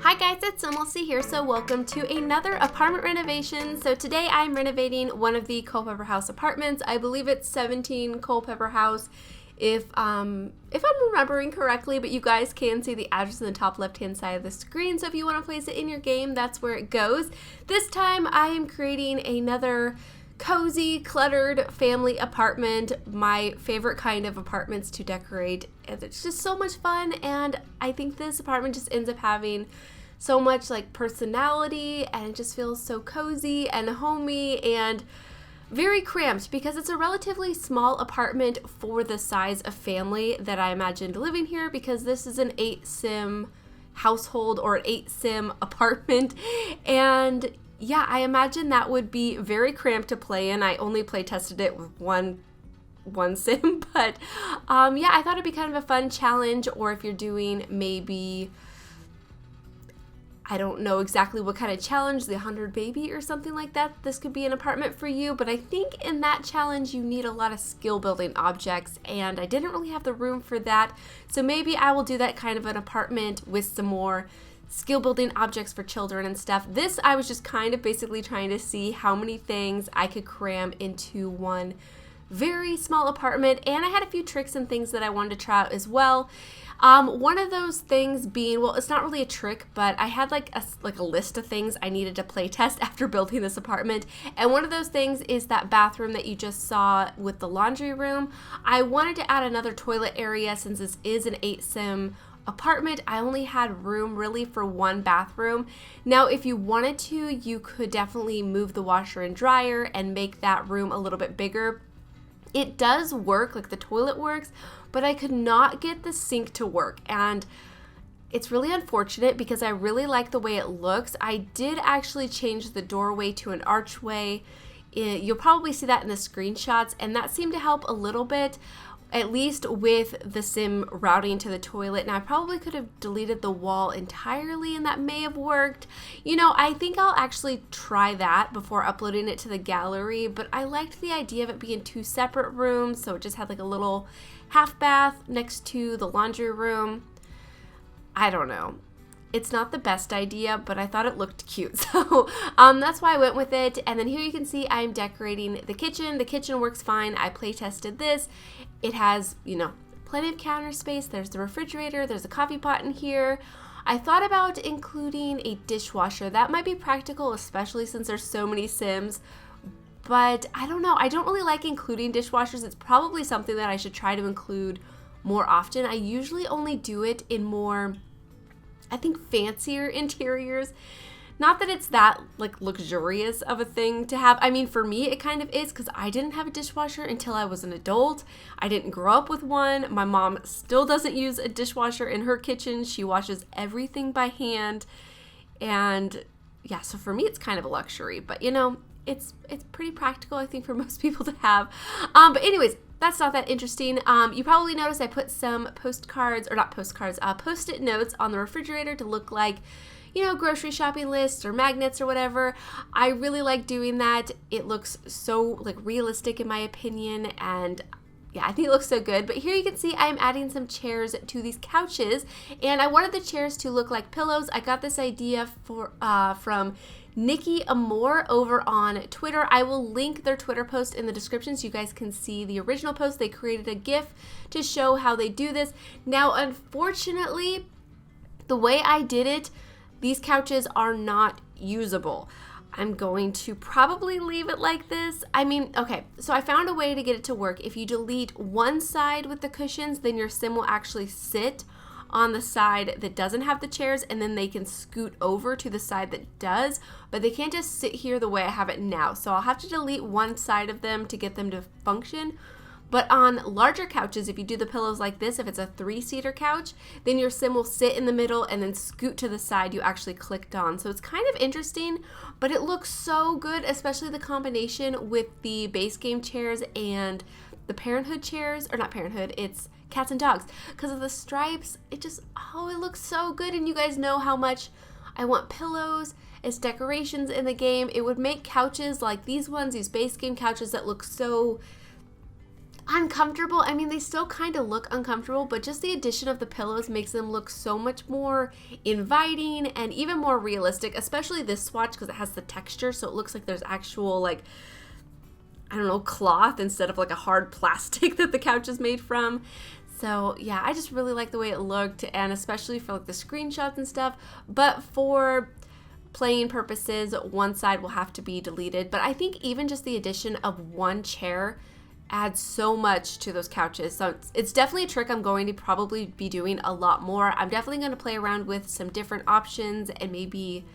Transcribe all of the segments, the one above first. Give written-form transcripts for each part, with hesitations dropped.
Hi guys, it's SimLicy here, so welcome to another apartment renovation. So today I'm renovating one of the Culpeper House apartments. I believe it's 17 Culpeper House if I'm remembering correctly, but you guys can see the address in the top left hand side of the screen, so if you want to place it in your game, that's where it goes. This time I am creating another cozy, cluttered family apartment, my favorite kind of apartments to decorate. It's just so much fun, and I think this apartment just ends up having so much like personality, and it just feels so cozy and homey and very cramped because it's a relatively small apartment for the size of family that I imagined living here, because this is an 8-sim household or an 8-sim apartment. And yeah, I imagine that would be very cramped to play in. I only play tested it with one sim, but yeah, I thought it'd be kind of a fun challenge. Or if you're doing maybe, I don't know exactly what kind of challenge, the 100 baby or something like that, this could be an apartment for you. But I think in that challenge you need a lot of skill building objects, and I didn't really have the room for that. So maybe I will do that kind of an apartment with some more skill building objects for children and stuff. This, I was just kind of basically trying to see how many things I could cram into one very small apartment, and I had a few tricks and things that I wanted to try out as well. One of those things being, well, it's not really a trick, but I had like a list of things I needed to play test after building this apartment, and one of those things is that bathroom that you just saw with the laundry room. I wanted to add another toilet area since this is an 8-sim apartment. I only had room really for one bathroom. Now, if you wanted to, you could definitely move the washer and dryer and make that room a little bit bigger. It does work, like the toilet works, but I could not get the sink to work, and it's really unfortunate because I really like the way it looks. I did actually change the doorway to an archway. You'll probably see that in the screenshots, and that seemed to help a little bit, at least with the sim routing to the toilet. Now, I probably could have deleted the wall entirely, and that may have worked. You know, I think I'll actually try that before uploading it to the gallery, but I liked the idea of it being two separate rooms, so it just had like a little half bath next to the laundry room. I don't know. It's not the best idea, but I thought it looked cute, so that's why I went with it. And then here you can see I'm decorating the kitchen. The kitchen works fine. I play tested this. It has, you know, plenty of counter space. There's the refrigerator. There's a coffee pot in here. I thought about including a dishwasher. That might be practical, especially since there's so many Sims. But I don't know. I don't really like including dishwashers. It's probably something that I should try to include more often. I usually only do it in more, I think, fancier interiors. Not that it's that like luxurious of a thing to have. I mean, for me it kind of is, because I didn't have a dishwasher until I was an adult. I didn't grow up with one. My mom still doesn't use a dishwasher in her kitchen. She washes everything by hand. And yeah, so for me it's kind of a luxury, but you know, it's pretty practical, I think, for most people to have. But anyways, that's not that interesting. You probably noticed I put some Post-it notes on the refrigerator to look like, you know, grocery shopping lists or magnets or whatever. I really like doing that. It looks so like realistic in my opinion, and yeah, I think it looks so good. But here you can see I'm adding some chairs to these couches, and I wanted the chairs to look like pillows. I got this idea from Nikki Amore over on Twitter. I will link their Twitter post in the description so you guys can see the original post. They created a GIF to show how they do this. Now, unfortunately, the way I did it, these couches are not usable. I'm going to probably leave it like this. I mean, okay, so I found a way to get it to work. If you delete one side with the cushions, then your sim will actually sit on the side that doesn't have the chairs, and then they can scoot over to the side that does, but they can't just sit here the way I have it now. So I'll have to delete one side of them to get them to function. But on larger couches, if you do the pillows like this, if it's a 3-seater couch, then your sim will sit in the middle and then scoot to the side you actually clicked on. So it's kind of interesting, but it looks so good, especially the combination with the base game chairs and the Parenthood chairs, or not Parenthood, it's Cats and Dogs. Because of the stripes, it just, oh, it looks so good. And you guys know how much I want pillows as decorations in the game. It would make couches like these ones, these base game couches that look so, uncomfortable. I mean, they still kind of look uncomfortable, but just the addition of the pillows makes them look so much more inviting and even more realistic, especially this swatch because it has the texture, so it looks like there's actual, like, I don't know, cloth instead of like a hard plastic that the couch is made from. So yeah, I just really like the way it looked, and especially for like the screenshots and stuff. But for playing purposes, one side will have to be deleted. But I think even just the addition of one chair adds so much to those couches. So it's definitely a trick I'm going to probably be doing a lot more. I'm definitely going to play around with some different options and maybe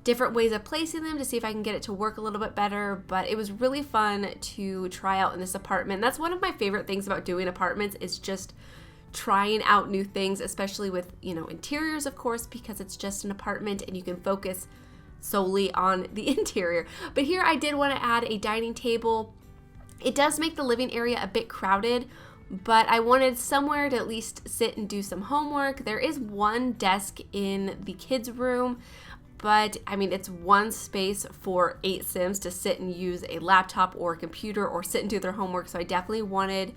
different ways of placing them to see if I can get it to work a little bit better. But it was really fun to try out in this apartment. That's one of my favorite things about doing apartments, is just trying out new things, especially with, you know, interiors, of course, because it's just an apartment and you can focus solely on the interior. But here I did want to add a dining table. It does make the living area a bit crowded, but I wanted somewhere to at least sit and do some homework. There is one desk in the kids' room, but I mean, it's one space for 8 Sims to sit and use a laptop or a computer or sit and do their homework. So I definitely wanted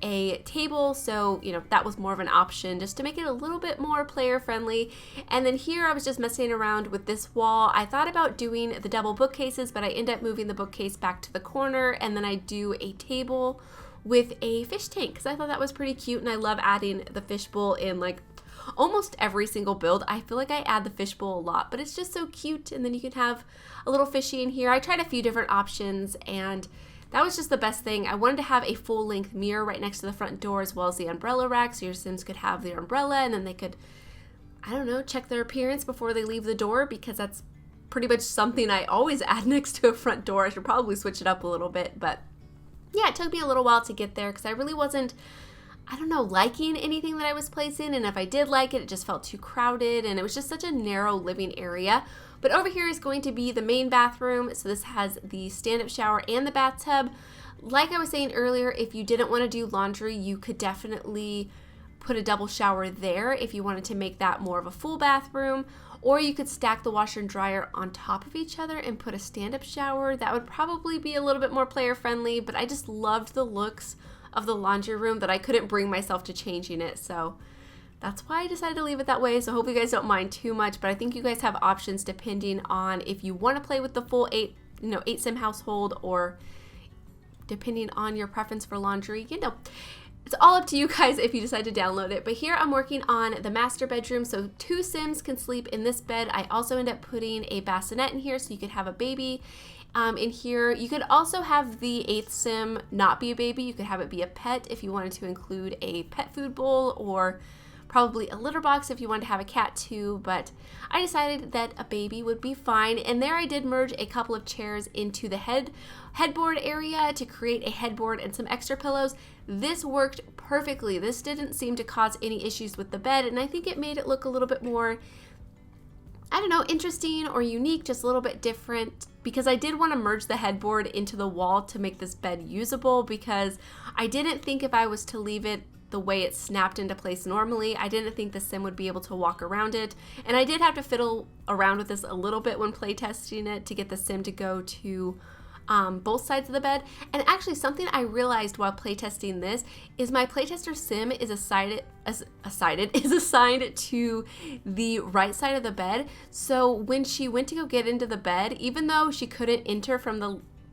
a table. So, you know, that was more of an option just to make it a little bit more player friendly. And then here I was just messing around with this wall. I thought about doing the double bookcases, but I end up moving the bookcase back to the corner, and then I do a table with a fish tank because I thought that was pretty cute, and I love adding the fishbowl in like almost every single build. I feel like I add the fishbowl a lot, but it's just so cute. And then you can have a little fishy in here. I tried a few different options, and that was just the best thing. I wanted to have a full-length mirror right next to the front door, as well as the umbrella rack, so your Sims could have their umbrella, and then they could, I don't know, check their appearance before they leave the door, because that's pretty much something I always add next to a front door. I should probably switch it up a little bit, but yeah, it took me a little while to get there because I really wasn't, I don't know, liking anything that I was placing, and if I did like it, it just felt too crowded, and it was just such a narrow living area. But over here is going to be the main bathroom, so this has the stand-up shower and the bathtub. Like I was saying earlier, if you didn't want to do laundry, you could definitely put a double shower there if you wanted to make that more of a full bathroom, or you could stack the washer and dryer on top of each other and put a stand-up shower. That would probably be a little bit more player friendly, but I just loved the looks of the laundry room that I couldn't bring myself to changing it, so that's why I decided to leave it that way. So I hope you guys don't mind too much, but I think you guys have options depending on if you want to play with the full 8 Sim household, or depending on your preference for laundry, you know. It's all up to you guys if you decide to download it. But here I'm working on the master bedroom, so 2 Sims can sleep in this bed. I also end up putting a bassinet in here so you could have a baby in here. You could also have the 8th Sim not be a baby. You could have it be a pet if you wanted to include a pet food bowl, or probably a litter box if you wanted to have a cat too, but I decided that a baby would be fine. And there I did merge a couple of chairs into the headboard area to create a headboard and some extra pillows. This worked perfectly. This didn't seem to cause any issues with the bed, and I think it made it look a little bit more, I don't know, interesting or unique, just a little bit different, because I did want to merge the headboard into the wall to make this bed usable, because I didn't think if I was to leave it the way it snapped into place normally, I didn't think the Sim would be able to walk around it. And I did have to fiddle around with this a little bit when playtesting it to get the Sim to go to both sides of the bed. And actually something I realized while playtesting this is my playtester Sim is assigned to the right side of the bed. So when she went to go get into the bed, even though she couldn't enter from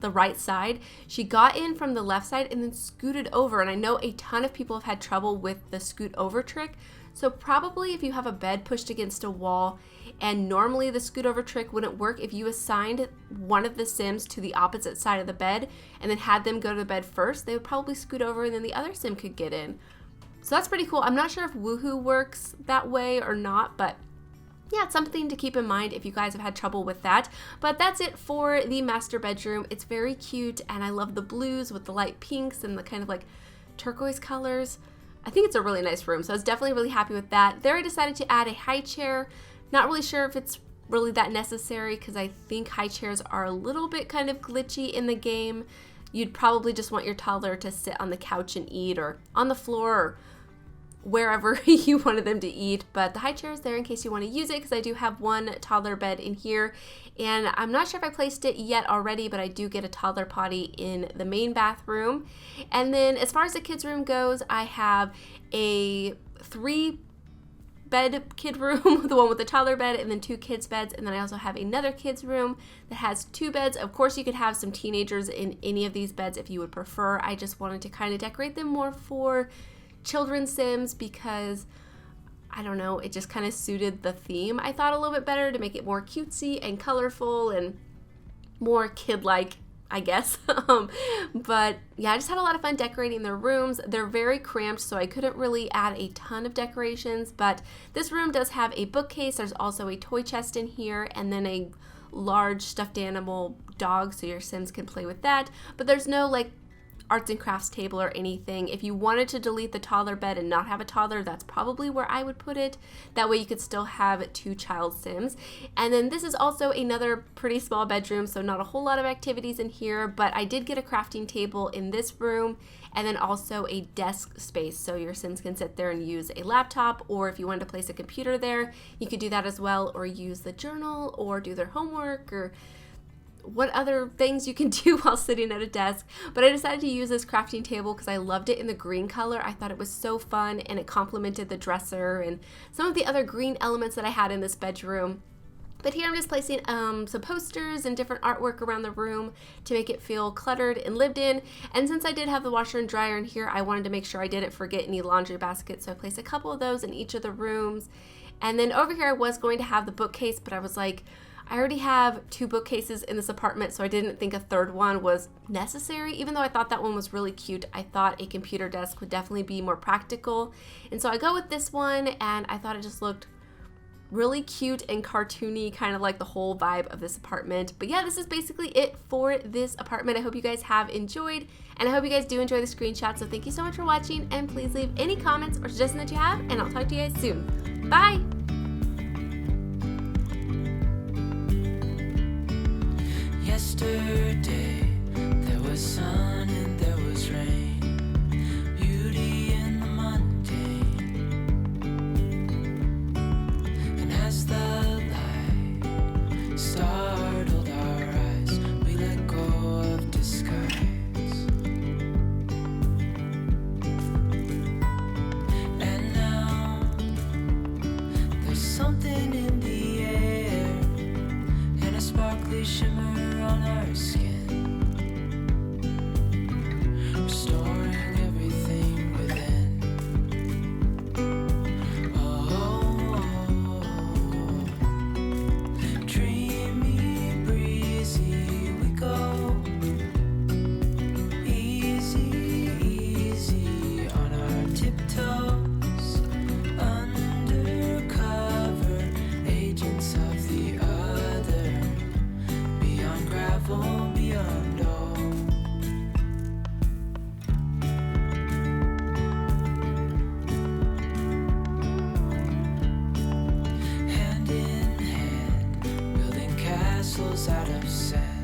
the right side, she got in from the left side and then scooted over. And I know a ton of people have had trouble with the scoot over trick. So probably if you have a bed pushed against a wall, and normally the scoot over trick wouldn't work, if you assigned one of the Sims to the opposite side of the bed and then had them go to the bed first, they would probably scoot over and then the other Sim could get in. So that's pretty cool. I'm not sure if Woohoo works that way or not, but yeah, it's something to keep in mind if you guys have had trouble with that. But that's it for the master bedroom. It's very cute, and I love the blues with the light pinks and the kind of like turquoise colors. I think it's a really nice room, so I was definitely really happy with that. There I decided to add a high chair. Not really sure if it's really that necessary, because I think high chairs are a little bit kind of glitchy in the game. You'd probably just want your toddler to sit on the couch and eat, or on the floor, or wherever you wanted them to eat, but the high chair is there in case you want to use it, because I do have one toddler bed in here, and I'm not sure if I placed it yet already, but I do get a toddler potty in the main bathroom. And then as far as the kids room goes, I have a 3-bed kid room, the one with the toddler bed, and then 2 kids beds, and then I also have another kids room that has 2 beds. Of course, you could have some teenagers in any of these beds if you would prefer. I just wanted to kind of decorate them more for children's Sims because, I don't know, it just kind of suited the theme, I thought, a little bit better, to make it more cutesy and colorful and more kid-like, I guess. But yeah, I just had a lot of fun decorating their rooms. They're very cramped, so I couldn't really add a ton of decorations, but this room does have a bookcase. There's also a toy chest in here, and then a large stuffed animal dog, so your Sims can play with that. But there's no like arts and crafts table or anything. If you wanted to delete the toddler bed and not have a toddler, that's probably where I would put it. That way you could still have 2 child Sims. And then this is also another pretty small bedroom, so not a whole lot of activities in here, but I did get a crafting table in this room, and then also a desk space, so your Sims can sit there and use a laptop, or if you wanted to place a computer there, you could do that as well, or use the journal, or do their homework, or what other things you can do while sitting at a desk. But I decided to use this crafting table because I loved it in the green color. I thought it was so fun, and it complemented the dresser and some of the other green elements that I had in this bedroom. But here I'm just placing some posters and different artwork around the room to make it feel cluttered and lived in. And since I did have the washer and dryer in here, I wanted to make sure I didn't forget any laundry baskets, so I placed a couple of those in each of the rooms. And then over here I was going to have the bookcase, but I was like, I already have 2 bookcases in this apartment, so I didn't think a 3rd one was necessary. Even though I thought that one was really cute, I thought a computer desk would definitely be more practical. And so I go with this one, and I thought it just looked really cute and cartoony, kind of like the whole vibe of this apartment. But yeah, this is basically it for this apartment. I hope you guys have enjoyed, and I hope you guys do enjoy the screenshot. So thank you so much for watching, and please leave any comments or suggestions that you have, and I'll talk to you guys soon. Bye! Yesterday, there was sun and there was rain, beauty in the mundane. And as the light startled our eyes, we let go of disguise. And now, there's something in the air, and a sparkly shimmer on our skin, restoring everything within. Oh, dreamy, breezy we go, easy, easy on our tiptoes, undercover agents of the other, beyond gravel, beyond all. Hand in hand, building castles out of sand.